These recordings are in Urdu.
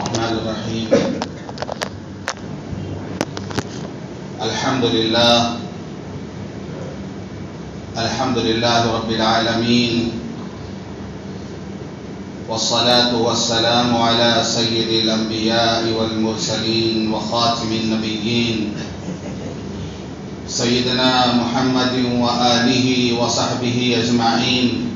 الرحمن الرحيم. الحمد لله رب العالمين، والصلاة والسلام على سيد الأنبياء والمرسلين وخاتم النبيين سيدنا محمد وآله وصحبه أجمعين،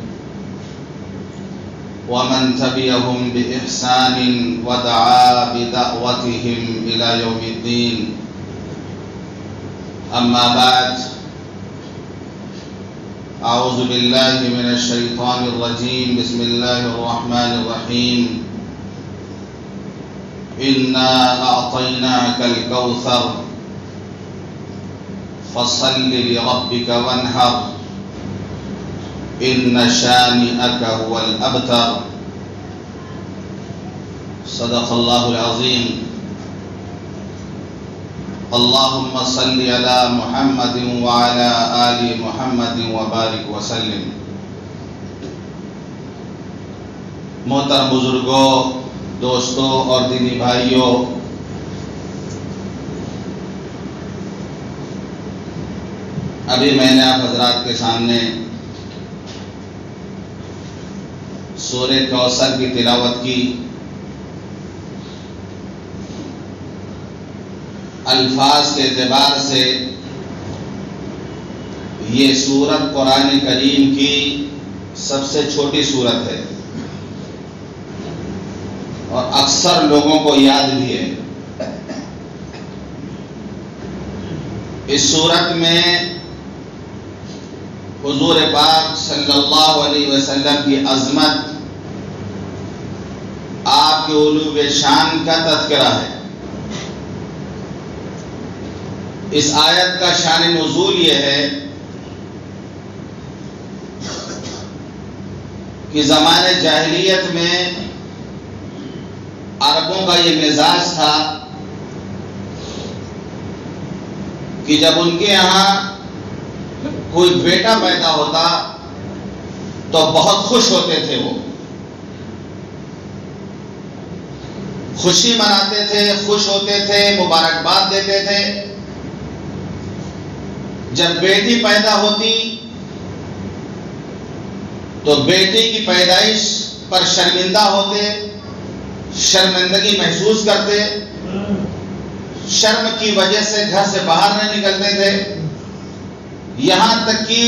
ومن تبعهم بإحسان ودعا بدعوتهم إلى يوم الدين. أما بعد، أعوذ بالله من الشيطان الرجيم. بسم الله الرحمن الرحيم. إنا أعطيناك الكوثر فصل لربك وانحر إن شانئك هو الأبتر. صدق الله العظيم. اللهم صل على محمد وعلى آل محمد وبارك وسلم. محترم بزرگوں، دوستوں اور دینی بھائیوں، ابھی میں نے آپ حضرات کے سامنے سورہ کوثر کی تلاوت کی. الفاظ کے اعتبار سے یہ سورت قرآن کریم کی سب سے چھوٹی سورت ہے اور اکثر لوگوں کو یاد بھی ہے. اس سورت میں حضور پاک صلی اللہ علیہ وسلم کی عظمت، آپ کے علو شان کا تذکرہ ہے. اس آیت کا شان نزول یہ ہے کہ زمانے جاہلیت میں عربوں کا یہ مزاج تھا کہ جب ان کے یہاں کوئی بیٹا پیدا ہوتا تو بہت خوش ہوتے تھے. وہ خوشی مناتے تھے، خوش ہوتے تھے، مبارکباد دیتے تھے. جب بیٹی پیدا ہوتی تو بیٹی کی پیدائش پر شرمندہ ہوتے، شرمندگی محسوس کرتے، شرم کی وجہ سے گھر سے باہر نہیں نکلتے تھے. یہاں تک کہ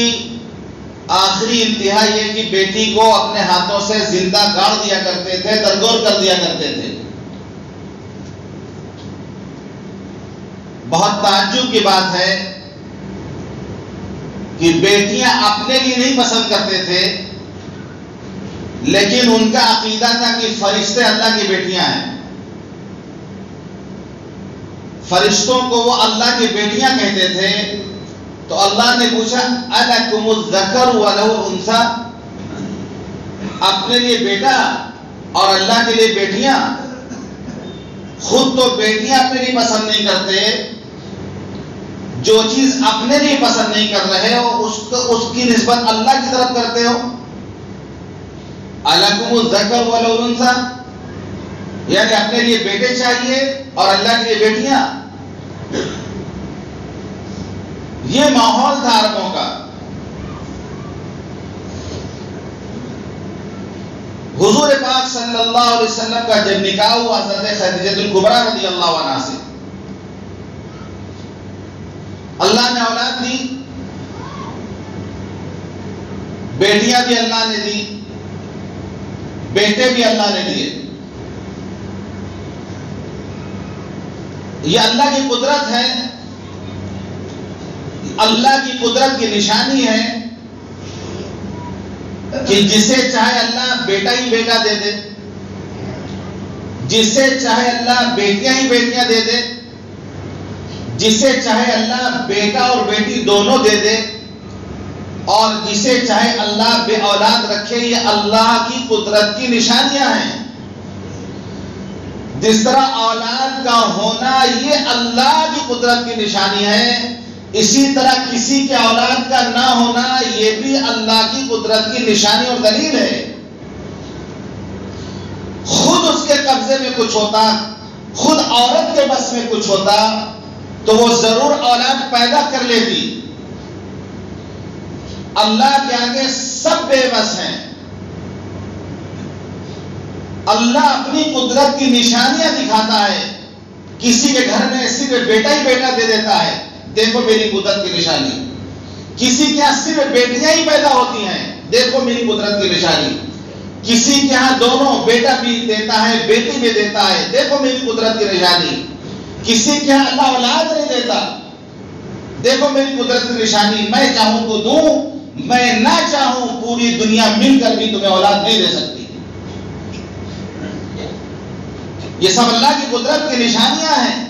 آخری انتہا یہ کہ بیٹی کو اپنے ہاتھوں سے زندہ گاڑ دیا کرتے تھے، درگور کر دیا کرتے تھے. بہت تعجب کی بات ہے کہ بیٹیاں اپنے لیے نہیں پسند کرتے تھے، لیکن ان کا عقیدہ تھا کہ فرشتے اللہ کی بیٹیاں ہیں. فرشتوں کو وہ اللہ کی بیٹیاں کہتے تھے. تو اللہ نے پوچھا أَلَكُمُ الذَّكَرُ وَلَهُ الْأُنثَى، اپنے لیے بیٹا اور اللہ کے لیے بیٹیاں. خود تو بیٹیاں اپنے لیے پسند نہیں کرتے، جو چیز اپنے لیے پسند نہیں کر رہے ہو اس کی نسبت اللہ کی طرف کرتے ہو. أَلَكُمُ الذَّكَرُ وَلَهُ الْأُنثَى، یعنی اپنے لیے بیٹے چاہیے اور اللہ کے لیے بیٹیاں. یہ ماحول تھا عربوں کا. حضور پاک صلی اللہ علیہ وسلم کا جب نکاح ہوا حضرت خدیجہ الکبریٰ رضی اللہ عنہا سے، اللہ نے اولاد دی، بیٹیاں بھی اللہ نے دی، بیٹے بھی اللہ نے دیے. یہ اللہ کی قدرت ہے، اللہ کی قدرت کی نشانی ہے کہ جسے چاہے اللہ بیٹا ہی بیٹا دے دے، جسے چاہے اللہ بیٹیاں ہی بیٹیاں دے دے، جسے چاہے اللہ بیٹا اور بیٹی دونوں دے دے، اور جسے چاہے اللہ بے اولاد رکھے. یہ اللہ کی قدرت کی نشانیاں ہیں. جس طرح اولاد کا ہونا یہ اللہ کی قدرت کی نشانی ہے، اسی طرح کسی کے اولاد کا نہ ہونا یہ بھی اللہ کی قدرت کی نشانی اور دلیل ہے. خود اس کے کے قبضے میں کچھ ہوتا، خود عورت کے بس میں کچھ ہوتا تو وہ ضرور اولاد پیدا کر لیتی۔ اللہ کے آگے سب بے بس ہیں۔ اللہ اپنی قدرت کی نشانیاں دکھاتا ہے، کسی کے گھر میں صرف بیٹا ہی بیٹا دے دیتا ہے، دیکھو میری قدرت کی نشانی۔ کسی کے یہاں صرف بیٹیاں ہی پیدا ہوتی ہیں، دیکھو میری قدرت کی نشانی۔ کسی کے یہاں دونوں بیٹا بھی دیتا ہے بیٹی بھی دیتا ہے، دیکھو میری قدرت کی نشانی۔ کسی کے یہاں اللہ اولاد نہیں دیتا، دیکھو میری قدرت کی نشانی۔ میں چاہوں تو دوں، میں نہ چاہوں پوری دنیا مل کر بھی تمہیں اولاد نہیں دے سکتی۔ یہ سب اللہ کی قدرت کی نشانیاں ہیں۔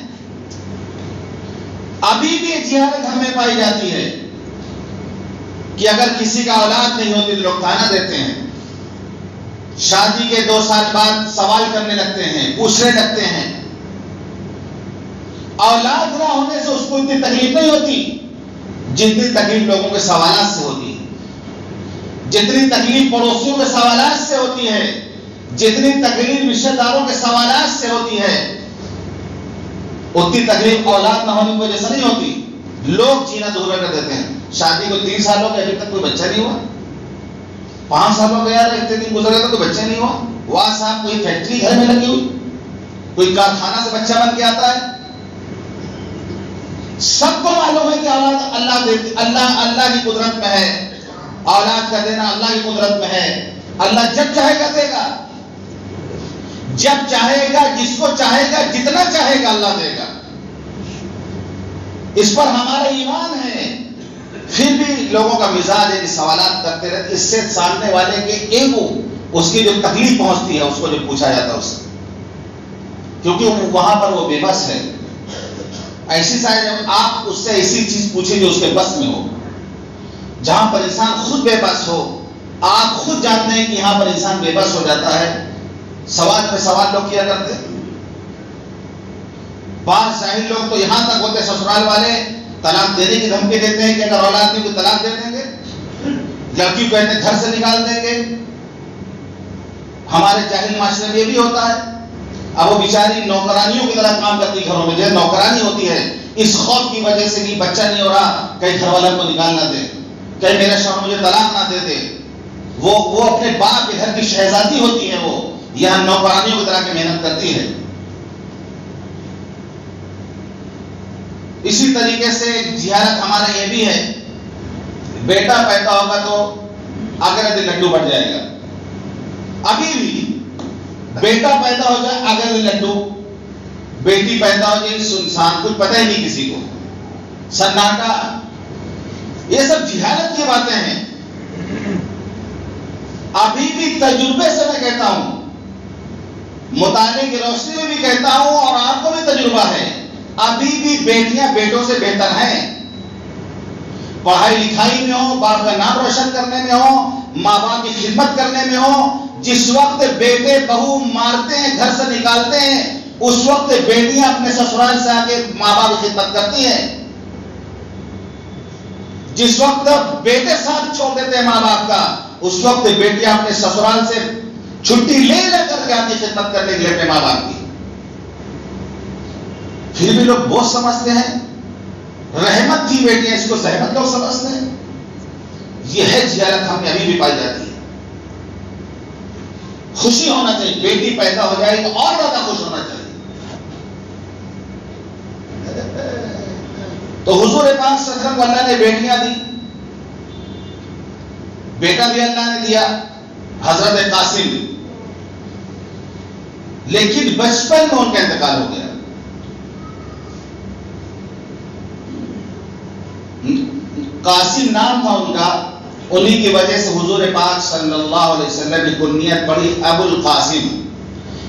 ابھی بھی جہالت ہمیں پائی جاتی ہے کہ اگر کسی کا اولاد نہیں ہوتی تو لوگ تانا دیتے ہیں، شادی کے 2 سال بعد سوال کرنے لگتے ہیں، پوچھنے لگتے ہیں۔ اولاد نہ ہونے سے اس کو اتنی تکلیف نہیں ہوتی جتنی تکلیف لوگوں کے سوالات سے ہوتی ہے، جتنی تکلیف پڑوسیوں کے سوالات سے ہوتی ہے، جتنی تکلیف رشتہ داروں کے سوالات سے ہوتی ہے، اتنی تکلیف اولاد نہ ہونے کی وجہ سے نہیں ہوتی۔ لوگ جینا ادھورا کر دیتے ہیں۔ شادی کو 3 سال ہو گئے ابھی تک کوئی بچہ نہیں ہوا، 5 سال ہو گیا اتنے دن گزر گئے تو کوئی بچہ نہیں ہوا۔ واہ صاحب کوئی فیکٹری گھر میں لگی ہوئی، کوئی کارخانہ سے بچہ بن کے آتا ہے۔ سب کو معلوم ہے کہ اولاد اللہ کی قدرت میں ہے، اولاد کا دینا اللہ کی قدرت میں ہے۔ اللہ جب چاہے گا دے گا، جب چاہے گا، جس کو چاہے گا، جتنا چاہے گا اللہ دے گا۔ اس پر ہمارا ایمان ہے۔ پھر بھی لوگوں کا مزاج ہے کہ سوالات کرتے رہتے، اس سے سامنے والے کے ایگو، اس کی جو تکلیف پہنچتی ہے اس کو جو پوچھا جاتا ہے اس سے، کیونکہ وہاں پر وہ بے بس ہے۔ ایسی شاید آپ اس سے ایسی چیز پوچھیں جو اس کے بس میں ہو۔ جہاں پر انسان خود بے بس ہو، آپ خود جانتے ہیں کہ یہاں پر انسان بے بس ہو جاتا ہے، سوال پہ سوال لوگ کیا کرتے۔ بعض جاہل لوگ تو یہاں تک ہوتے سسرال والے طلاق دینے کی دھمکی دیتے ہیں کہ اگر اولاد نہیں تو طلاق دے دیں گے، لڑکی کو کہتے ہیں گھر سے نکال دیں گے۔ ہمارے جاہل معاشرے میں یہ بھی ہوتا ہے۔ اب وہ بیچاری نوکرانیوں کی طرح کام کرتی گھروں میں، جیسے نوکرانی ہوتی ہے، اس خوف کی وجہ سے کہ بچہ نہیں ہو رہا، کہیں گھر والوں کو نکال نہ دے، کہیں میرا شوہر مجھے طلاق نہ دے دے۔ وہ اپنے باپ کے گھر کی شہزادی ہوتی ہے، وہ یہاں نوکرانیوں کی طرح کی محنت کرتی ہے۔ اسی طریقے سے جہالت ہمارا یہ بھی ہے، بیٹا پیدا ہوگا تو اگلے دن لڈو بڑھ جائے گا۔ ابھی بھی بیٹا پیدا ہو جائے اگلے دن لڈو، بیٹی پیدا ہو جائے سنسان، کچھ پتہ ہی نہیں کسی کو، سناٹا۔ یہ سب جہالت کی باتیں ہیں۔ ابھی بھی تجربے سے میں کہتا ہوں، مطالعے کی روشنی میں بھی کہتا ہوں، اور آپ کو بھی تجربہ ہے، ابھی بھی بیٹیاں بیٹوں سے بہتر ہیں۔ پڑھائی لکھائی میں ہو، باپ کا نام روشن کرنے میں ہو، ماں باپ کی خدمت کرنے میں ہو۔ جس وقت بیٹے بہو مارتے ہیں، گھر سے نکالتے ہیں، اس وقت بیٹیاں اپنے سسرال سے آ کے ماں باپ کی خدمت کرتی ہیں۔ جس وقت بیٹے ساتھ چھوڑ دیتے ہیں ماں باپ کا، اس وقت بیٹیاں اپنے سسرال سے چھٹی لے کر کے آتی خدمت کرنے کے لیے اپنے ماں باپ کی۔ پھر بھی لوگ بہت سمجھتے ہیں، رحمت تھی بیٹیاں، اس کو زحمت لوگ سمجھتے ہیں۔ یہ ہے جہالت ہم میں ابھی بھی پائی جاتی ہے۔ خوشی ہونا چاہیے، بیٹی پیدا ہو جائے تو اور زیادہ خوش ہونا چاہیے۔ تو حضور پاک صلی اللہ علیہ وسلم کو اللہ نے بیٹیاں دی، بیٹا بھی اللہ نے دیا، حضرت قاسم، لیکن بچپن میں ان کا انتقال ہو گیا۔ قاسم نام تھا ان کا، انہی کی وجہ سے حضور پاک صلی اللہ علیہ وسلم کی کنیت پڑی ابو القاسم،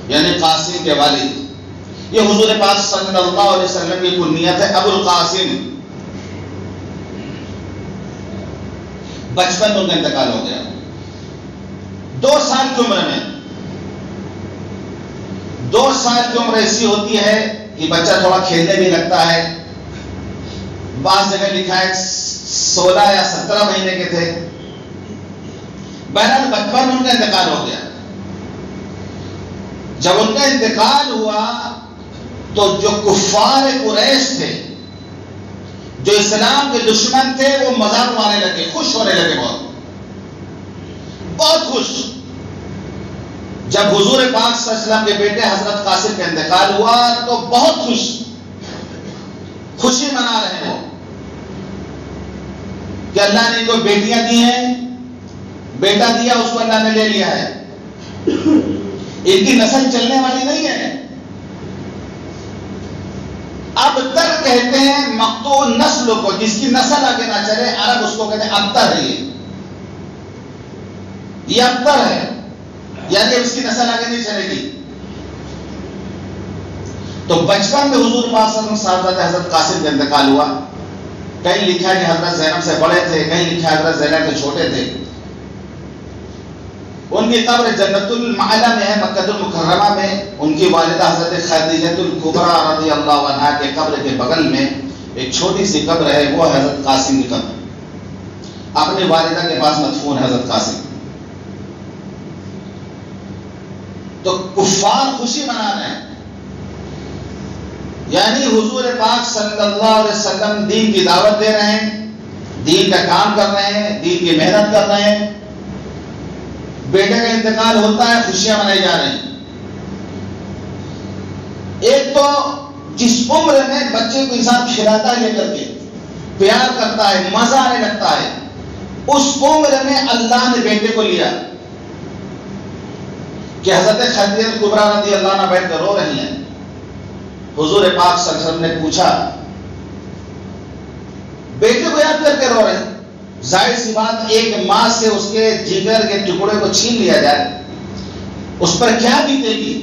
یعنی قاسم کے والد۔ یہ حضور پاک صلی اللہ علیہ وسلم کی کنیت ہے ابو القاسم۔ بچپن میں ان کا انتقال ہو گیا، 2 سال کی عمر میں۔ 2 سال کی عمر ایسی ہوتی ہے کہ بچہ تھوڑا کھیلنے بھی لگتا ہے، بعض جگہ لکھا ہے 16 یا 17 مہینے کے تھے۔ بہرحال بچپن میں ان کا انتقال ہو گیا۔ جب ان کا انتقال ہوا تو جو کفار قریش تھے، جو اسلام کے دشمن تھے، وہ مذاق اڑانے لگے، خوش ہونے لگے، بہت خوش۔ جب حضور پاک صلی اللہ علیہ وسلم کے بیٹے حضرت قاسم کا انتقال ہوا تو بہت خوشی منا رہے ہیں وہ کہ اللہ نے ان کو بیٹیاں دی ہیں، بیٹا دیا اس کو اللہ نے لے لیا ہے، ان کی نسل چلنے والی نہیں ہے۔ اب تر کہتے ہیں مقطوع نسل کو، جس کی نسل آگے نہ چلے، عرب اس کو کہتے ہیں ابتر ہے، یہ ابتر ہے، یعنی اس کی نسل آگے نہیں چلے گی۔ تو بچپن میں حضور پاک صلی اللہ علیہ وسلم صاحبزادے حضرت قاسم کا انتقال ہوا۔ کہیں لکھا ہے کہ حضرت زینب سے بڑے تھے، کہیں لکھا ہے حضرت زینب سے چھوٹے تھے۔ ان کی قبر جنت المعلا میں ہے، مکہ المکرمہ میں۔ ان کی والدہ حضرت خدیجہ الکبریٰ رضی اللہ عنہا کے قبر کے بغل میں ایک چھوٹی سی قبر ہے، وہ حضرت قاسم کی قبر، اپنی والدہ کے پاس مدفون ہے حضرت قاسم۔ تو کفار خوشی منا رہے ہیں، یعنی حضور پاک صلی اللہ علیہ وسلم دین کی دعوت دے رہے ہیں، دین کا کام کر رہے ہیں، دین کی محنت کر رہے ہیں، بیٹے کا انتقال ہوتا ہے، خوشیاں منائی جا رہی ہیں۔ ایک تو جس عمر میں بچے کو انسان کھلاتا ہے لے کر کے، پیار کرتا ہے، مزہ آنے لگتا ہے، اس عمر میں اللہ نے بیٹے کو لیا کہ حضرت خدیجہ الکبریٰ رضی اللہ عنہا بیٹھ کر رو رہی ہیں۔ حضور پاک صلی اللہ علیہ وسلم نے پوچھا، بیٹے کو یاد کر کے رو رہے ہیں؟ ظاہر سی بات، ایک ماں سے اس کے جگر کے ٹکڑے کو چھین لیا جائے، اس پر کیا بیتے گی؟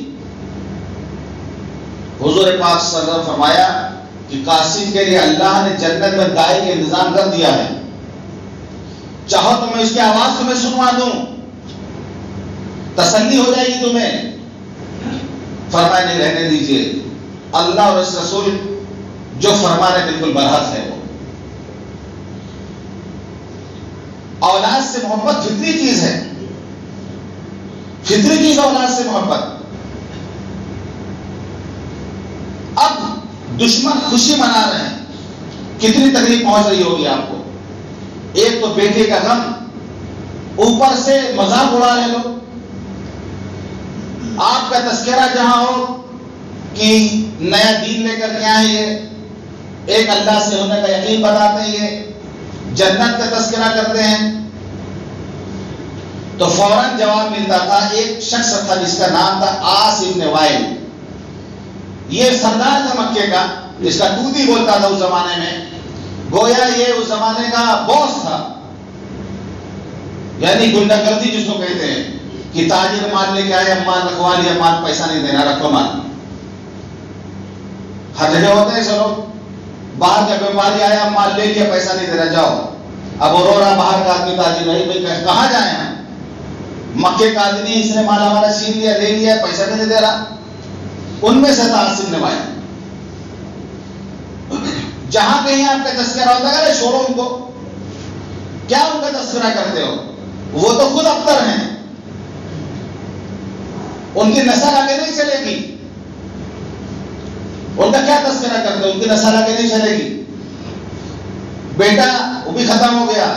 حضور پاک صلی اللہ علیہ وسلم فرمایا کہ قاسم کے لیے اللہ نے جنت میں دائی کا انتظام کر دیا ہے، چاہو تو میں اس کی آواز تمہیں سنوا دوں، تسلی ہو جائے گی تمہیں۔ فرمایا نہیں، رہنے دیجئے، اللہ اور اس رسول جو فرمانے بالکل برحق ہے۔ وہ اولاد سے محبت فطری چیز ہے، فطری چیز اولاد سے محبت۔ اب دشمن خوشی منا رہے ہیں، کتنی تکلیف پہنچ رہی ہوگی آپ کو؟ ایک تو بیٹے کا غم، اوپر سے مذاق اڑا رہے لوگ۔ آپ کا تذکرہ جہاں ہو کہ نیا دین لے کر کے آئے، یہ ایک اللہ سے ہونے کا یقین بتاتے ہیں، یہ جنت کا تذکرہ کرتے ہیں، تو فوراً جواب ملتا تھا۔ ایک شخص تھا جس کا نام تھا عاص ابن وائل، یہ سردار تھا مکے کا، جس کا دودھی بولتا تھا اس زمانے میں، گویا یہ اس زمانے کا باس تھا، یعنی گنڈا گردی جس کو کہتے ہیں کہ تاجر مال لے کے آئے، مال رکھوا لیا، مال پیسہ نہیں دینا، رکھو مال۔ ہر جگہ ہوتے ہیں سب، باہر کا بیماری آیا، مال لے لیا، پیسہ نہیں دینا، جاؤ۔ اب وہ رو رہا باہر کا آدمی تاجر، بھائی کہاں جائیں ہم؟ مکے کا آدمی، اس نے مال ہمارا چھین لیا، لے لیا، پیسہ نہیں دے رہا۔ ان میں سے عاص ابن وائل۔ جہاں کہیں آپ کا تذکرہ ہوتا ہے، چھوڑو ان کو، کیا ان کا تذکرہ کرتے ہو؟ وہ تو خود ابتر ہیں، ان کی نسل آگے نہیں چلے گی، ان کا کیا تذکرہ کرتے ہو؟ ان کی نسل آگے نہیں چلے گی۔ بیٹا وہ بھی ختم ہو گیا،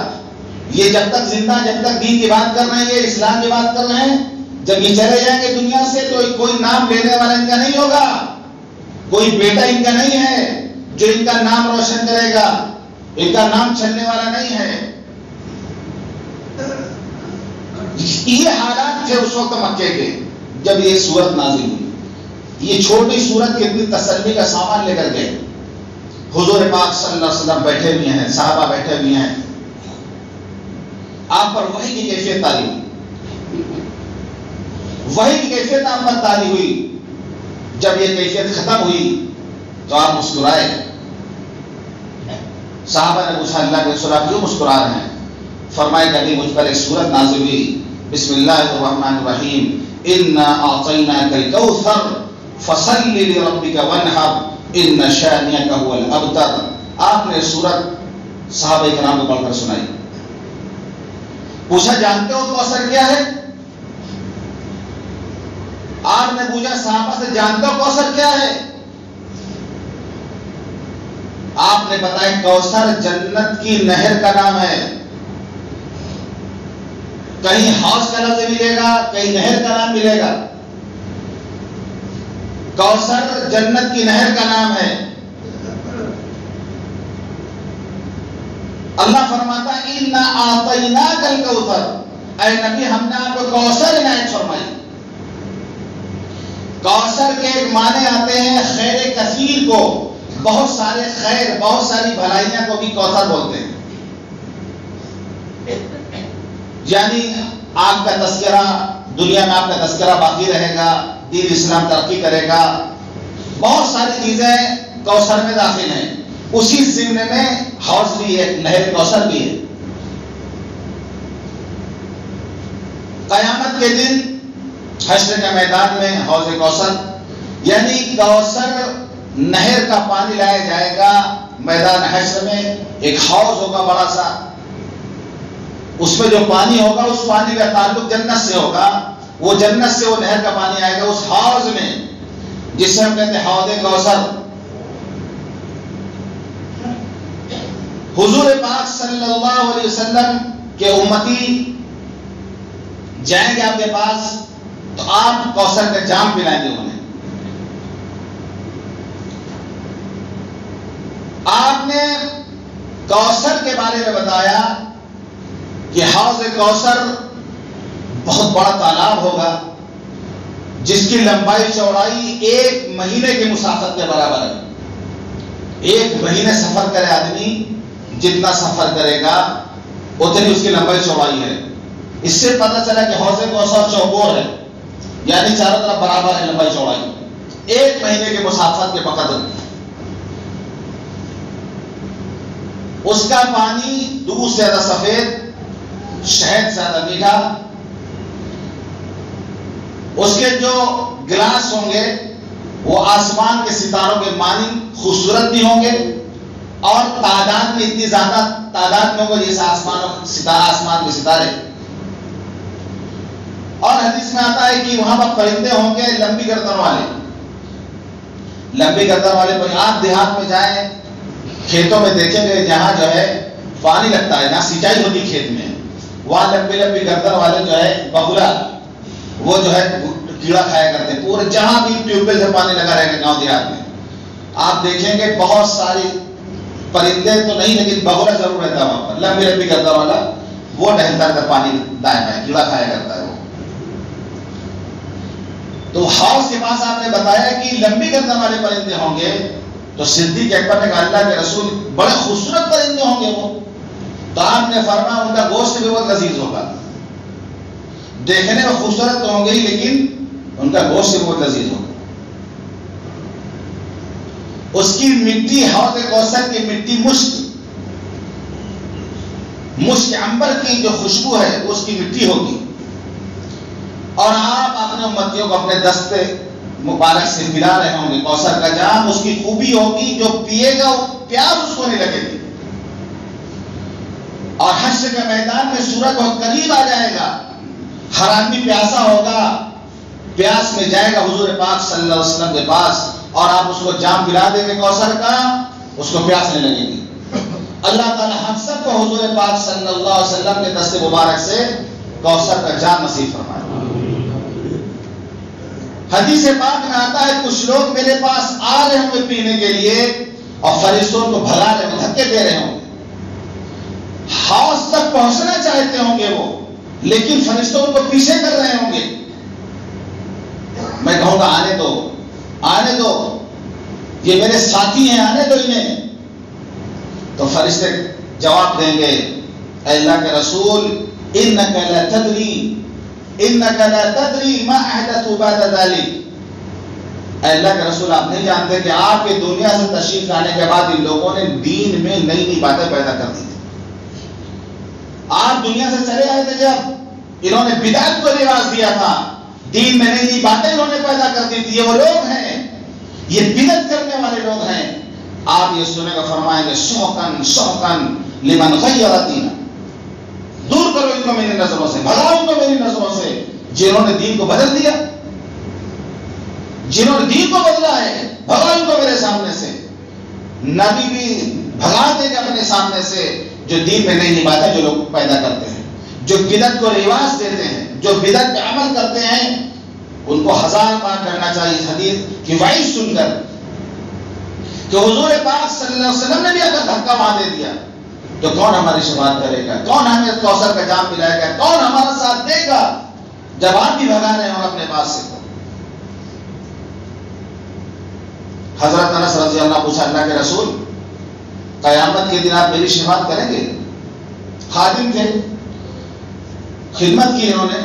یہ جب تک زندہ، جب تک دین کی بات کر رہے ہیں، یہ اسلام کی بات کر رہے ہیں، جب یہ چلے جائیں گے دنیا سے تو کوئی نام لینے والا ان کا نہیں ہوگا، کوئی بیٹا ان کا نہیں ہے جو ان کا نام روشن کرے گا، ان کا نام چلنے والا نہیں ہے۔ یہ حالات تھے اس وقت مکے کے جب یہ سورت نازل ہوئی۔ یہ چھوٹی سورت کتنی تسلی کا سامان لے کر گئے۔ حضور پاک صلی اللہ علیہ وسلم بیٹھے ہوئے ہیں، صحابہ بیٹھے ہوئے ہیں، آپ پر وحی کی کیفیت تاری ہوئی، وحی کی کیفیت آپ پر تاری ہوئی۔ جب یہ کیفیت ختم ہوئی تو آپ مسکرائے۔ صحابہ نے پوچھا، اللہ کے رسول آپ کیوں مسکرا رہے ہیں؟ فرمائے کہ مجھ پر ایک سورت نازل ہوئی، بسم اللہ الرحمن الرحیم، انا اعطیناک الکوثر فصل لربک وانحر ان شانئک هو الابتر۔ آپ نے سورت صحابہ کرام کو پڑھ کر سنائی۔ پوچھا جانتے ہو کوثر کیا ہے؟ آپ نے پوچھا صحابہ سے جانتے ہو کوثر کیا ہے؟ آپ نے بتایا کوثر جنت کی نہر کا نام ہے. کہیں حوض کا لفظ ملے گا، کہیں نہر کا نام ملے گا. کوثر جنت کی نہر کا نام ہے. اللہ فرماتا اِنَّا أَعْطَيْنَاكَ الْكَوْثَرَ، اے نبی ہم نے آپ کو کوثر عنایت فرمائی. کوثر کے ایک معنی آتے ہیں خیر کثیر کو، بہت سارے خیر، بہت ساری بھلائیاں کو بھی کوثر بولتے ہیں. یعنی آپ کا تذکرہ دنیا میں، آپ کا تذکرہ باقی رہے گا، دین اسلام ترقی کرے گا، بہت ساری چیزیں کوثر میں داخل ہیں. اسی ضمن میں حوض بھی ہے، نہر کوثر بھی ہے. قیامت کے دن حشر کے میدان میں حوض کوثر، یعنی کوثر نہر کا پانی لایا جائے گا میدان حشر میں. ایک حوض ہوگا بڑا سا، اس میں جو پانی ہوگا اس پانی کا تعلق جنت سے ہوگا. وہ جنت سے وہ نہر کا پانی آئے گا اس حوض میں، جس سے ہم کہتے ہیں حوض کوثر. حضور پاک صلی اللہ علیہ وسلم کے امتی جائیں گے آپ کے پاس تو آپ کوثر کا جام پلائیں گے انہیں. آپ نے کوثر کے بارے میں بتایا کہ حوض کوثر بہت بڑا تالاب ہوگا جس کی لمبائی چوڑائی 1 مہینے کی مسافت کے برابر ہے. 1 مہینے سفر کرے آدمی، جتنا سفر کرے گا اتنی اس کی لمبائی چوڑائی ہے. اس سے پتہ چلا کہ حوض کوثر چوکور ہے، یعنی چاروں طرف برابر ہے لمبائی چوڑائی. 1 مہینے کی مسافت کے بقدر اس کا پانی دودھ سے زیادہ سفید، شہد سے زیادہ میٹھا. اس کے جو گلاس ہوں گے وہ آسمان کے ستاروں کے مانند خوبصورت بھی ہوں گے، اور تعداد میں اتنی زیادہ تعداد میں ہوگا جیسے آسمان کے ستارے. اور حدیث میں آتا ہے کہ وہاں پر پرندے ہوں گے لمبی گردن والے. لمبی گردن والے پر آپ دیہات میں جائیں، کھیتوں میں دیکھیں گے جہاں جو ہے پانی لگتا ہے، جہاں سینچائی ہوتی کھیت میں، وہاں لمبی لمبی گردن والے جو ہے بگلا، وہ جو ہے کیڑا کھایا کرتے ہیں. پورے جہاں بھی ٹیوب ویل سے پانی لگا رہے گا گاؤں دیہات میں، آپ دیکھیں گے بہت ساری پرندے تو نہیں لیکن بگلا ضرور رہتا ہے وہاں پر، لمبی لمبی گردن والا، وہ ٹہلتا ہے پانی دائیں بائیں، کیڑا کھایا کرتا ہے وہ. تو حوض کے پاس آپ نے بتایا کہ لمبی گردن والے پرندے ہوں گے، تو صدیق اکبر نے کہا اللہ کے رسول بڑے خوبصورت پرندے ہوں گے وہ. تو آپ نے فرمایا ان کا گوشت بھی بہت لذیذ ہوگا. دیکھنے میں خوبصورت تو ہوں گے ہی لیکن ان کا گوشت بھی بہت لذیذ ہوگا. اس کی مٹی، حوض کوثر کی مٹی مشک عنبر کی جو خوشبو ہے اس کی مٹی ہوگی. اور آپ اپنے امتیوں کو اپنے دستے مبارک سے پلا رہے ہوں گے کوثر کا جام. اس کی خوبی ہوگی جو پیے گا وہ پیاس اس کو نہیں لگے گی. اور حشر کے میدان میں سورج بہت قریب آ جائے گا، ہر آدمی پیاسا ہوگا، پیاس میں جائے گا حضور پاک صلی اللہ علیہ وسلم کے پاس، اور آپ اس کو جام پلا دیں گے کوثر کا، اس کو پیاس نہیں لگے گی. اللہ تعالی ہم سب کو حضور پاک صلی اللہ علیہ وسلم کے دست مبارک سے کوثر کا جام نصیب فرمائے. حدیث پاک میں آتا ہے کچھ لوگ میرے پاس آ رہے ہوں گے پینے کے لیے اور فرشتوں کو بھگا رہے ہوں گے، دھکے دے رہے ہوں گے. حوض تک پہنچنا چاہتے ہوں گے وہ، لیکن فرشتوں کو پیچھے کر رہے ہوں گے. میں کہوں گا آنے دو، آنے دو، یہ میرے ساتھی ہیں، آنے دو انہیں. تو فرشتے جواب دیں گے اے اللہ کے رسول انک لا تدری ما احدثوا بعد ذلك. اے اللہ کے رسول آپ نہیں جانتے کہ آپ کے دنیا سے تشریف لانے کے بعد ان لوگوں نے دین میں نئی نئی باتیں پیدا کر دی تھی. آپ دنیا سے چلے آئے تھے جب انہوں نے بدعت کو رواج دیا تھا، دین میں نئی نئی باتیں انہوں نے پیدا کر دی تھی. یہ وہ لوگ ہیں، یہ بدعت کرنے والے لوگ ہیں. آپ یہ سننے کو فرمائیں گے شوقن لمن غیر دین، دور کرو ان کو میری نظروں سے، بھگاؤ ان کو میری نظروں سے جنہوں نے دین کو بدل دیا. جنہوں نے دین کو بدلا ہے، بھگا ان کو میرے سامنے سے۔ نبی بھی بھگا دے گا اپنے سامنے سے جو دین میں نہیں نبھاتا، جو لوگ پیدا کرتے ہیں، جو بدعت کو رواج دیتے ہیں، جو بدعت پہ عمل کرتے ہیں، ان کو 1000 بار کرنا چاہیے اس حدیث کی وعید سن کر کہ حضور پاک صلی اللہ علیہ وسلم نے بھی اگر دھکا وہاں دے دیا تو کون ہماری شفاعت کرے گا، کون ہمیں کوثر کا جام پلائے گا، کون ہمارا ساتھ دے گا جب آپ بھی بھگا رہے ہوں اپنے پاس سے۔ حضرت انس رضی اللہ عنہ پوچھا، اللہ کے رسول قیامت کے دن آپ میری شفاعت کریں گے؟ خادم تھے، خدمت کی انہوں نے،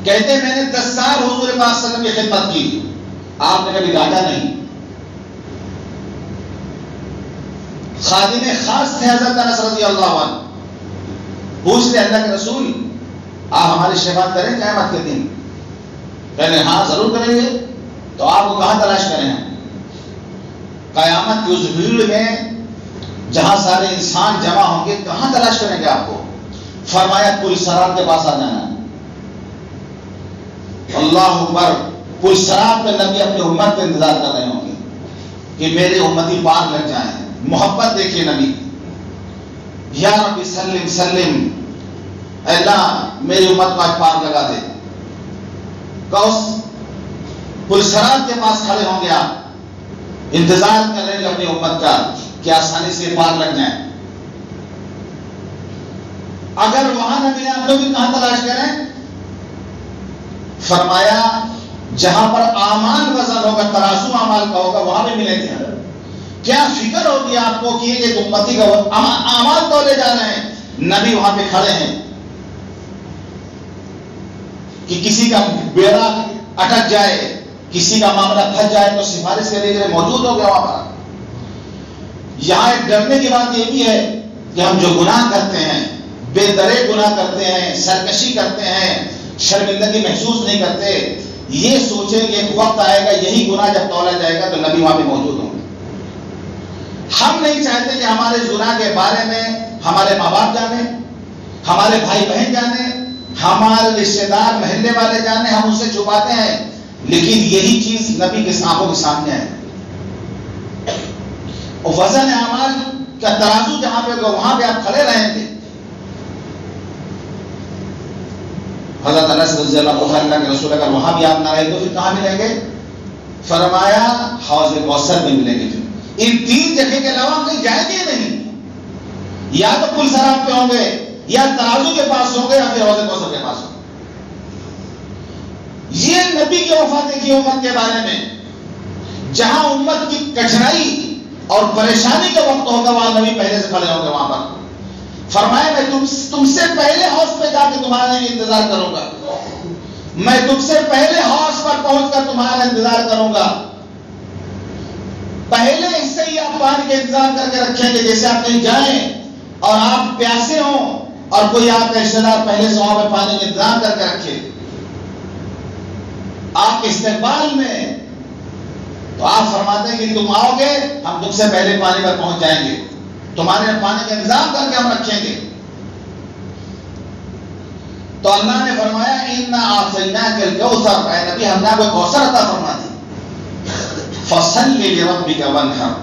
کہتے میں نے 10 سال حضور پاک صلی اللہ علیہ وسلم کی خدمت کی، آپ نے کبھی ڈانٹا نہیں۔ خادم خاص تھے حضرت انس رضی اللہ عنہ، پوچھتے اللہ کے رسول آپ ہماری شفاعت کریں قیامت کے دن؟ کہنے ہاں ضرور کریں گے۔ تو آپ کو کہاں تلاش کریں ہیں؟ قیامت کی اس بھیڑ میں جہاں سارے انسان جمع ہوں گے کہاں تلاش کریں گے آپ کو؟ فرمایا پل صراط کے پاس آ جانا۔ اللہ اکبر، پل صراط پہ نبی اپنے امت پہ انتظار کر رہے ہوں گے کہ میرے امتی پار لگ جائیں۔ محبت دیکھیے نبی، یا رب سلم سلم، اے اللہ میری امت کو آج پار لگا دے۔ پل صراط کے پاس کھڑے ہوں گے، آپ انتظار کر رہے ہیں اپنی امت کا کہ آسانی سے پار لگ جائیں۔ اگر وہاں نہ ملے آپ لوگ کہاں تلاش کریں؟ فرمایا جہاں پر اعمال وزن ہوگا، ترازو اعمال کا ہوگا، وہاں بھی ملیں گے۔ کیا فکر ہوگی آپ کو کہ ایک امتی کا اعمال تولے جا رہے ہیں، نبی وہاں پہ کھڑے ہیں کہ کسی کا بیڑا اٹک جائے، کسی کا معاملہ پھنس جائے تو سفارش کرنے کے لیے موجود ہو گیا وہاں پر۔ یہاں ایک ڈرنے کی بات یہ بھی ہے کہ ہم جو گناہ کرتے ہیں، بے درے گناہ کرتے ہیں، سرکشی کرتے ہیں، شرمندگی محسوس نہیں کرتے، یہ سوچیں کہ ایک وقت آئے گا یہی گناہ جب تولا جائے گا تو نبی وہاں پہ موجود ہوں گے۔ ہم نہیں چاہتے کہ ہمارے گناہ کے بارے میں ہمارے ماں باپ جانے، ہمارے بھائی بہن جانے، ہمارے رشتے دار محلے والے جانے، ہم ان سے چھپاتے ہیں، لیکن یہی چیز نبی کے آنکھوں کے سامنے ہے۔ اور وزن اعمال کا ترازو جہاں پہ ہوگا وہاں پہ آپ کھڑے رہیں گے۔ حضرت انس رضی اللہ عنہ کے رسول اگر وہاں بھی آپ نہ رہے تو پھر کہاں ملیں گے؟ فرمایا حوض کوثر میں ملیں گے۔ پھر ان 3 جگہ کے علاوہ ہم کہیں جائیں گے نہیں، یا تو پل صراط پہ ہوں گے، یا ترازو کے پاس ہوں گے، یا پھر حوض کوثر کے پاس ہوں گے۔ یہ نبی کی وفات کی امت کے بارے میں، جہاں امت کی کٹھنائی اور پریشانی کا وقت ہوگا وہاں نبی پہلے سے کھڑے ہوں گے وہاں پر۔ فرمایا میں تم سے پہلے حوض پہ جا کے تمہارے لیے انتظار کروں گا، میں تم سے پہلے حوض پر پہنچ کر تمہارا انتظار کروں گا۔ پہلے اس سے ہی آپ پانی کا انتظام کر کے رکھیں گے، جیسے آپ کہیں جائیں اور آپ پیاسے ہوں اور کوئی آپ کا رشتے دار پہلے سے وہاں پہ پانی کا انتظام کر کے رکھے آپ کے استقبال میں، تو آپ فرماتے ہیں کہ تم آؤ گے ہم تم سے پہلے پانی پر پہنچ جائیں گے، تمہارے پانی کا انتظام کر کے ہم رکھیں گے۔ تو اللہ نے فرمایا اِنَّا أَعْطَيْنَاكَ الْكَوْثَرَ، اے نبی ہم نے آپ کو کوثر عطا فرما دی۔ فَصَلِّ لِرَبِّكَ وَانْحَرْ،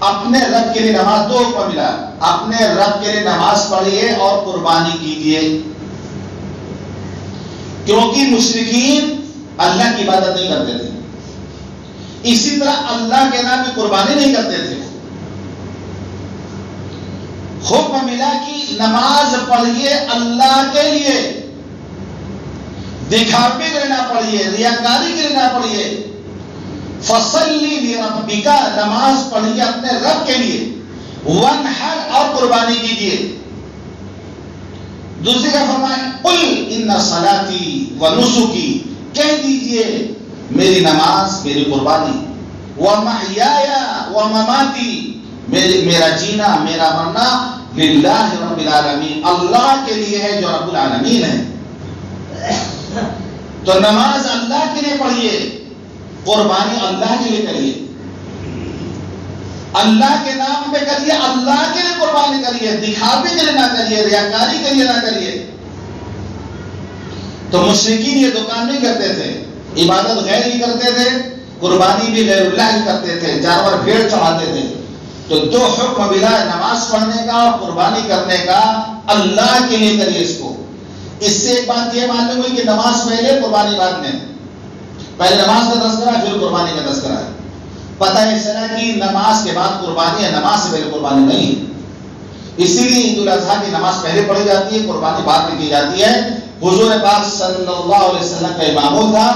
اپنے رب کے لیے نماز، 2 حکم ملا، اپنے رب کے لیے نماز پڑھیے اور قربانی کیجیے، کیونکہ مشرکین اللہ کی عبادت نہیں کرتے تھے، اسی طرح اللہ کے نام کی قربانی نہیں کرتے تھے۔ حکم ملا کہ نماز پڑھیے اللہ کے لیے، دکھاوے کے لیے نہ پڑھیے، ریاکاری کے لیے نہ پڑھیے۔ فصلی لربک، نماز پڑھیے اپنے رب کے لیے، وانحر، اور قربانی کیجیے۔ دوسری کا فرمایا قل ان صلاتی ونسکی، کہہ دیجئے میری نماز میری قربانی، ومحیای ومماتی، میرا جینا میرا مرنا، للہ رب العالمین، اللہ کے لیے ہے جو رب العالمین ہے۔ تو نماز اللہ کے لیے پڑھیے، قربانی اللہ کے لیے کریے، اللہ کے نام پہ کریے، اللہ کے لیے قربانی کریے، دکھاوے کے لیے نہ کریے، ریاکاری کے لیے نہ کریے۔ تو مشرکین یہ دو کام نہیں کرتے تھے، عبادت غیر کی کرتے تھے، قربانی بھی غیر اللہ کی کرتے تھے، جانور بھیڑ چڑھاتے تھے۔ تو دو حکم ملا، نماز پڑھنے کا اور قربانی کرنے کا، اللہ کے لیے کریے اس کو۔ اس سے ایک بات یہ معلوم ہوئی کہ نماز پہلے قربانی بعد میں، پہلے نماز کا تذکرہ پھر قربانی کا تذکرہ ہے۔ پتہ ہے چلا کہ نماز کے بعد قربانی ہے، نماز سے پہلے قربانی نہیں۔ اسی لیے عید الاضحیٰ کی نماز پہلے پڑھی جاتی ہے، قربانی بعد میں کی جاتی ہے۔ حضور پاک صلی اللہ علیہ وسلم کا امام تھا،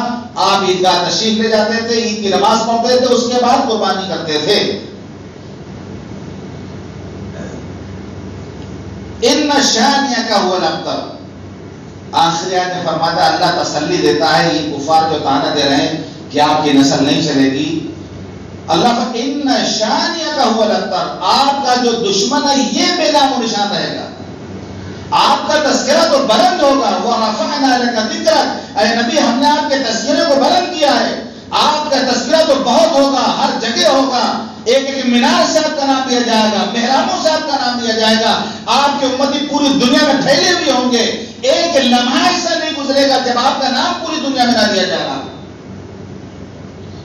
آپ عیدگاہ تشریف لے جاتے تھے، عید کی نماز پڑھتے تھے، اس کے بعد قربانی کرتے تھے۔ ان شانئک هو الابتر، آخری آیت میں فرماتا ہے، اللہ تسلی دیتا ہے یہ کفار جو طعنہ دے رہے ہیں کہ آپ کی نسل نہیں چلے گی، اللہ فرماتا ہے ان شانئک هو الابتر، آپ کا جو دشمن ہے یہ بے نام و نشان رہے گا، آپ کا تذکرہ تو بلند ہوگا۔ وَرَفَعْنَا لَكَ ذِكْرَكَ، اے نبی ہم نے آپ کے تذکرے کو بلند کیا ہے، آپ کا تذکرہ تو بہت ہوگا، ہر جگہ ہوگا، ایک ایک مینار سے آپ کا نام لیا جائے گا، محرابوں سے آپ کا نام لیا جائے گا، آپ کے امتی پوری دنیا میں پھیلے ہوئے ہوں گے، ایک لمحہ ایسا نہیں گزرے گا جب آپ کا نام پوری دنیا میں نہ لیا جائے گا۔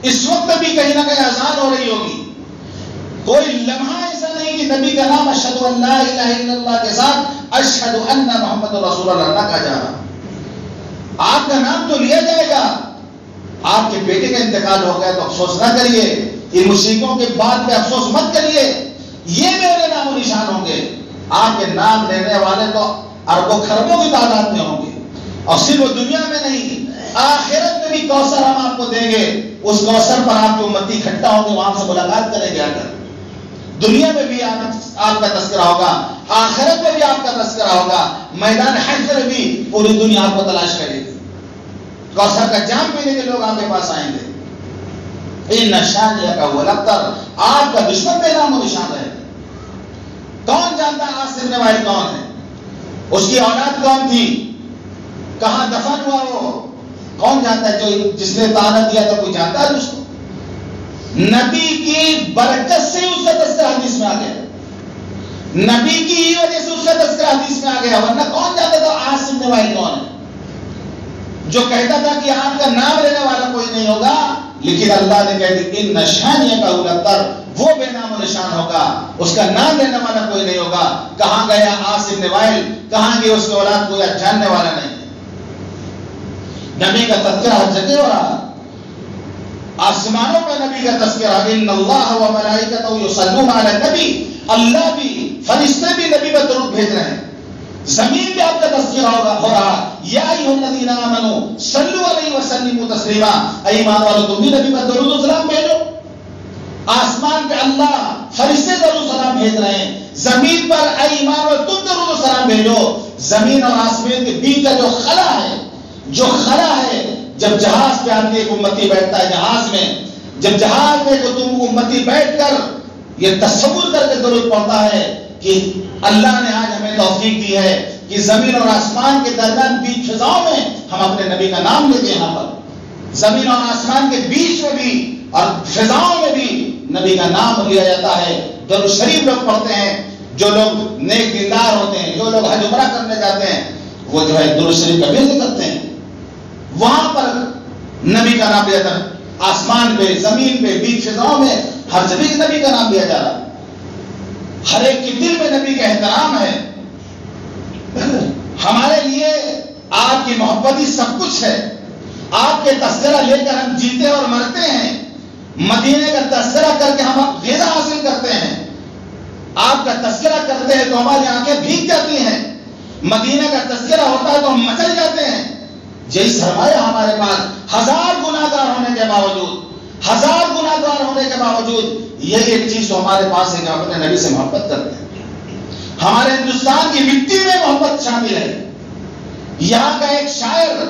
اس وقت بھی کہیں نہ کہیں اذان ہو رہی ہوگی، کوئی لمحہ ایسا نہیں کہ نبی کا نام اشہد ان لا الہ الا اللہ کے ساتھ اشہد ان محمد رسول اللہ نہ کہا جا رہا۔ آپ کا نام تو لیا جائے گا۔ آپ کے بیٹے کا انتقال ہو گیا تو افسوس نہ کریے، ان مشرکوں کے بعد میں افسوس مت کریے، یہ میرے نام و نشان ہوں گے۔ آپ کے نام لینے والے تو اربوں خربوں کی تعداد میں ہوں گے، اور صرف وہ دنیا میں نہیں، آخرت میں بھی کوثر ہم آپ کو دیں گے، اس کوثر پر آپ کے امتی اکٹھا ہوں گے، وہاں سے ملاقات کریں گے آ کر۔ دنیا میں بھی آپ کا تذکرہ ہوگا، آخرت میں بھی آپ کا تذکرہ ہوگا، میدان حشر میں بھی پوری دنیا آپ کو تلاش کرے گی، کوثر کا جام پینے کے لوگ آپ کے پاس آئیں گے۔ ان شانئک هو الابتر، آپ کا دشمن بے نام و نشان رہے گا۔ کون جانتا ہے عاصم بن وائل کون ہے؟ اس کی اولاد کون تھی؟ کہاں دفن ہوا وہ؟ کون جانتا ہے؟ جو جس نے طعنہ دیا تھا کوئی جانتا ہے اس کو؟ نبی کی برکت سے اس کا تذکرہ حدیث میں آ گیا، نبی کی ہی وجہ سے اس کا تذکرہ حدیث میں آ گیا، ورنہ کون جانتا تھا عاصم بن وائل کون ہے؟ جو کہتا تھا کہ آپ کا نام لینے والا کوئی نہیں ہوگا، لیکن اللہ نے کہہ دی ان شانئک هو الابتر، وہ بے نام و نشان ہوگا، اس کا نام لینے والا کوئی نہیں ہوگا۔ کہاں گیا عاصم بن وائل؟ کہاں گئی اس کی اولاد؟ کوئی جاننے والا نہیں۔ نبی کا تذکرہ ہر جگہ ہو رہا، آسمانوں میں نبی کا تذکرہ، ان اللہ و ملائکتہ یصلون علی النبی، اللہ بھی فرشتے بھی نبی پر درود بھیج رہے ہیں، زمین پہ آپ کا تذکرہ ہو رہا، یا ایھا الذین آمنوا صلوا علیہ وسلموا تسلیما، اے ایمان والو تم بھی نبی پر درود و سلام بھیجو۔ آسمان پہ اللہ فرشتے درود و سلام بھیج رہے ہیں، زمین پر اے ایمان والو تم درود و سلام بھیجو۔ زمین اور آسمان کے بیچ کا جو خلا ہے، جو خلا ہے، جب جہاز پہ آدمی ایک امتی بیٹھتا ہے جہاز میں، جب جہاز میں تم امتی بیٹھ کر یہ تصور کر کے درود پڑھتا ہے کہ اللہ نے آج ہمیں توفیق دی ہے کہ زمین اور آسمان کے درمیان بیچ فضاؤں میں ہم اپنے نبی کا نام لیتے ہیں، یہاں پر زمین اور آسمان کے بیچ میں بھی اور فضاؤں میں بھی نبی کا نام لیا جاتا ہے۔ درود شریف لوگ پڑھتے ہیں، جو لوگ نیک دیندار ہوتے ہیں، جو لوگ حج عمرہ کرنے جاتے ہیں، وہ جو ہے درود شریف کا ورد کرتے ہیں، وہاں پر نبی کا نام لیا جاتا ہے۔ آسمان پہ، زمین پہ، بیچ فضاؤں میں ہر جگہ نبی کا نام لیا جا رہا ہے، ہر ایک کے دل میں نبی کا احترام ہے۔ ہمارے لیے آپ کی محبت ہی سب کچھ ہے، آپ کے تذکرہ لے کر ہم جیتے اور مرتے ہیں، مدینے کا تذکرہ کر کے ہم غذا حاصل کرتے ہیں، آپ کا تذکرہ کرتے ہیں تو ہماری آنکھیں بھیگ جاتی ہیں، مدینہ کا تذکرہ ہوتا ہے تو ہم مچل جاتے ہیں۔ یہی سرمایہ ہمارے پاس، ہزار گناہگار ہونے کے باوجود، ہزار گناہگار ہونے کے باوجود یہ ایک چیز تو ہمارے پاس ہے کہ ہم اپنے نبی سے محبت کرتے ہیں۔ ہمارے ہندوستان کی مٹی میں محبت شامل ہے۔ یہاں کا ایک شاعر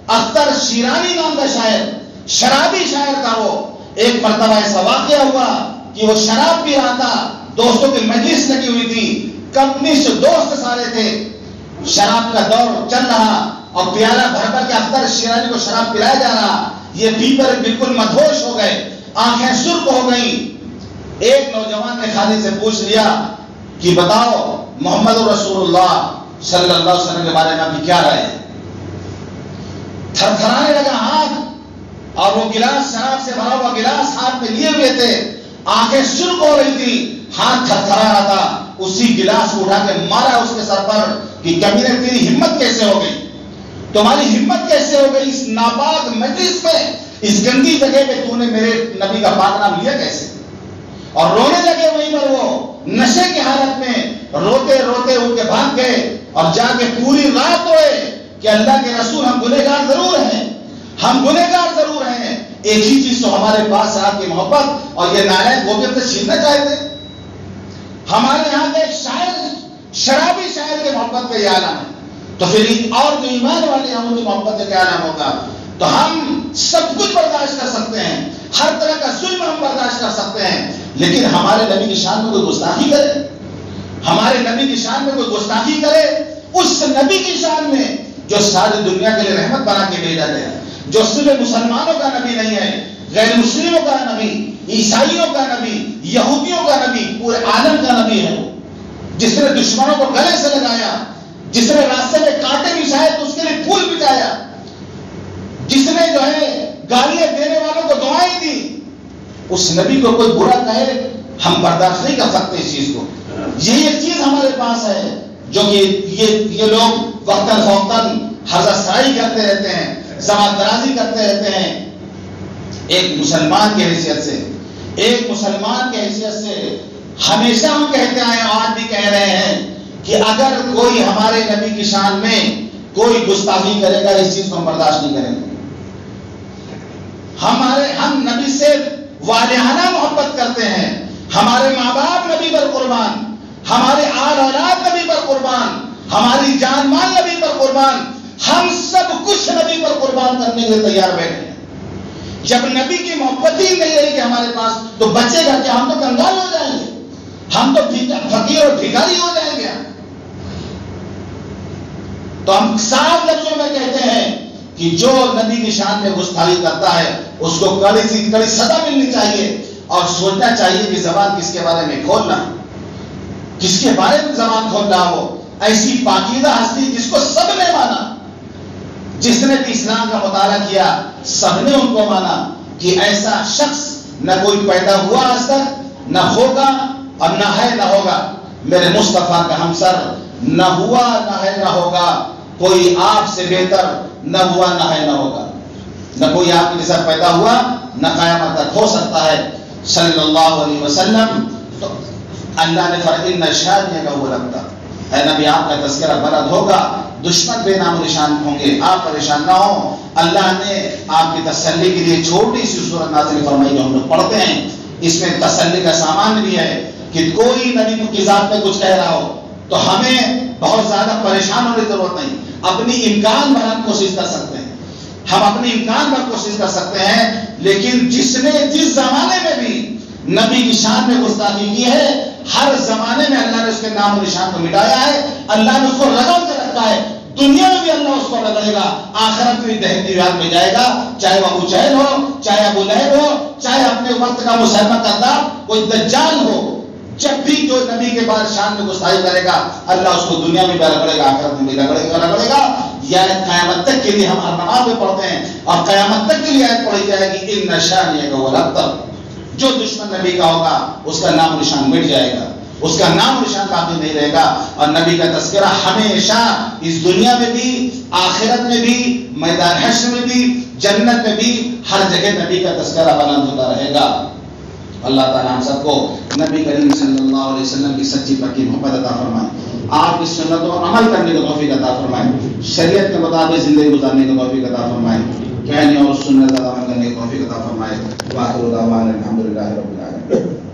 اختر شیرانی نام کا شاعر، شرابی شاعر تھا، وہ ایک مرتبہ ایسا واقعہ ہوا کہ وہ شراب پی رہا تھا، دوستوں کی مجلس لگی ہوئی تھی، کمپنی سے دوست سارے تھے، شراب کا دور چل رہا اور پیالہ بھر بھر کے اختر شیرانی کو شراب پلایا جا رہا، یہ پی کر بالکل مدہوش ہو گئے، آنکھیں سرخ ہو گئیں۔ ایک نوجوان نے خالد سے پوچھ لیا کہ بتاؤ محمد رسول اللہ صلی اللہ علیہ وسلم کے بارے میں آپ کی کیا رائے ہے؟ تھر تھرانے لگا ہاتھ، اور وہ گلاس شراب سے بھرا ہوا گلاس ہاتھ میں لیے ہوئے تھے، آنکھیں سرخ ہو رہی تھی، ہاتھ تھر تھرا رہا تھا، اسی گلاس کو اٹھا کے مارا اس کے سر پر کہ کمینے تیری ہمت کیسے ہو گئی، تمہاری ہمت کیسے ہو گئی، اس ناپاک مجلس میں، اس گندی جگہ پہ تو نے میرے نبی کا پاک نام لیا کیسے؟ اور رونے لگے وہیں پر، وہ نشے کی حالت میں روتے روتے اٹھ کے بھاگ گئے اور جا کے پوری رات روئے کہ اللہ کے رسول ہم گنہگار ضرور ہیں، ہم گنہگار ضرور ہیں، ایک ہی چیز تو ہمارے پاس ہے آپ کی محبت، اور یہ نالائق وہ بھی ہم سے چھیننا چاہتے ہیں۔ ہمارے یہاں کا ایک شاعر، شرابی شاعر کی محبت کا یہ عالم ہے، تو پھر اور جو ایمان والے ہیں ان کی محبت کا کیا عالم ہوگا؟ تو ہم سب کچھ برداشت کر سکتے ہیں، ہر طرح کا ظلم ہم برداشت کر سکتے ہیں، لیکن ہمارے نبی کی شان میں کوئی گستاخی کرے، ہمارے نبی کی شان میں کوئی گستاخی کرے، اس نبی کی شان میں جو ساری دنیا کے لیے رحمت بنا کے بھیجا گیا، جو صرف مسلمانوں کا نبی نہیں ہے، غیر مسلموں کا نبی، عیسائیوں کا نبی، یہودیوں کا نبی، پورے عالم کا نبی ہے، وہ جس نے دشمنوں کو گلے سے لگایا، جس نے راستے میں کانٹے بچھائے تو اس کے لیے پھول بچھایا، جس نے جو ہے گالیاں دینے والوں کو دعائیں دی، اس نبی کو کوئی برا کہے ہم برداشت نہیں کر سکتے اس چیز کو۔ یہ ایک چیز ہمارے پاس ہے جو کہ یہ لوگ وقتاً فوقتاً حضرت سرائی کرتے رہتے ہیں، زبان درازی کرتے رہتے ہیں۔ ایک مسلمان کی حیثیت سے، ایک مسلمان کی حیثیت سے ہمیشہ ہم کہتے آئے ہیں، آج بھی کہہ رہے ہیں کہ اگر کوئی ہمارے نبی کی شان میں کوئی گستاخی کرے گا اس چیز کو ہم برداشت نہیں کریں گے۔ ہم نبی سے والہانہ محبت کرتے ہیں، ہمارے ماں باپ نبی پر قربان، ہمارے آل اولاد نبی پر قربان، ہماری جان مال نبی پر قربان، ہم سب کچھ نبی پر قربان کرنے کے لیے تیار بیٹھے ہیں۔ جب نبی کی محبت ہی نہیں رہے گی ہمارے پاس تو بچے گا کہ ہم تو کنگال ہو جائیں گے، ہم تو فقیر اور بھکاری ہو جائیں گے۔ تو ہم صاف لفظوں میں کہتے ہیں کہ جو نبی کی شان میں گستاخی کرتا ہے اس کو کڑی سی کڑی سزا ملنی چاہیے، اور سوچنا چاہیے کہ زبان کس کے بارے میں کھولنا، کس کے بارے میں زبان کھولنا ہو، ایسی پاکیزہ ہستی جس کو سب نے مانا، جس نے بھی اسلام کا مطالعہ کیا سب نے ان کو مانا کہ ایسا شخص نہ کوئی پیدا ہوا آج تک، نہ ہوگا اور نہ ہے نہ ہوگا، میرے مصطفیٰ کا ہمسر نہ ہوا نہ ہے نہ ہوگا، کوئی آپ سے بہتر نہ ہوا نہ ہے نہ ہوگا، نہ کوئی آپ کے جیسا پیدا ہوا نہ قیامت تک ہو سکتا ہے صلی اللہ علیہ وسلم۔ تو اللہ نے فرمایا ان شانئک هو الابتر، اے نبی آپ کا تذکرہ بلند ہوگا، دشمن بے نام و نشان ہوں گے، آپ پریشان نہ ہوں۔ اللہ نے آپ کی تسلی کے لیے چھوٹی سی سورت نازل فرمائی جو ہم لوگ پڑھتے ہیں، اس میں تسلی کا سامان بھی ہے کہ کوئی نبی کی ذات میں کچھ کہہ رہا ہو تو ہمیں بہت زیادہ پریشان ہونے کی ضرورت نہیں، اپنی امکان بھر ہم کوشش کر سکتے ہیں، ہم اپنی امکان بھر کوشش کر سکتے ہیں، لیکن جس نے جس زمانے میں بھی نبی کی شان میں گستاخی کی ہے، ہر زمانے میں اللہ نے اس کے نام و نشان کو مٹایا ہے، اللہ نے اس کو رگڑ کے رکھا ہے، دنیا میں بھی اللہ اس کو رگڑے گا، آخرت میں بھی دہنتی دیوار میں جائے گا، چاہے وہ ابو جہل ہو، چاہے ابو لہب ہو، چاہے اپنے وقت کا مسلمہ کذاب کوئی دجال ہو، جب بھی جو نبی کے بعد شان میں گستاخی کرے گا اللہ اس کو دنیا میں بھی رگڑے گا، آخرت میں بھی رگڑے گا۔ یہ آیت قیامت تک کے لیے ہم ہر نماز میں پڑھتے ہیں، اور قیامت تک کے لیے آیت پڑھی جائے گی ان شانئک هو الابتر، جو دشمن نبی کا ہوگا اس کا نام و نشان مٹ جائے گا، اس کا نام و نشان باقی نہیں رہے گا، اور نبی کا تذکرہ ہمیشہ اس دنیا میں بھی، آخرت میں بھی، میدان حشر میں بھی، جنت میں بھی، ہر جگہ نبی کا تذکرہ بلند ہوتا رہے گا۔ اللہ تعالیٰ ہم سب کو نبی کریم صلی اللہ علیہ وسلم کی سچی پکی محبت عطا فرمائے، آپ کی سنتوں پر عمل کرنے کا توفیق عطا فرمائے، شریعت کے مطابق زندگی گزارنے کا توفیق عطا فرمائے، کہنے اور سنت عمل کرنے کا توفیق عطا فرمائے۔ وآخر دعوانا الحمدللہ رب العالمین۔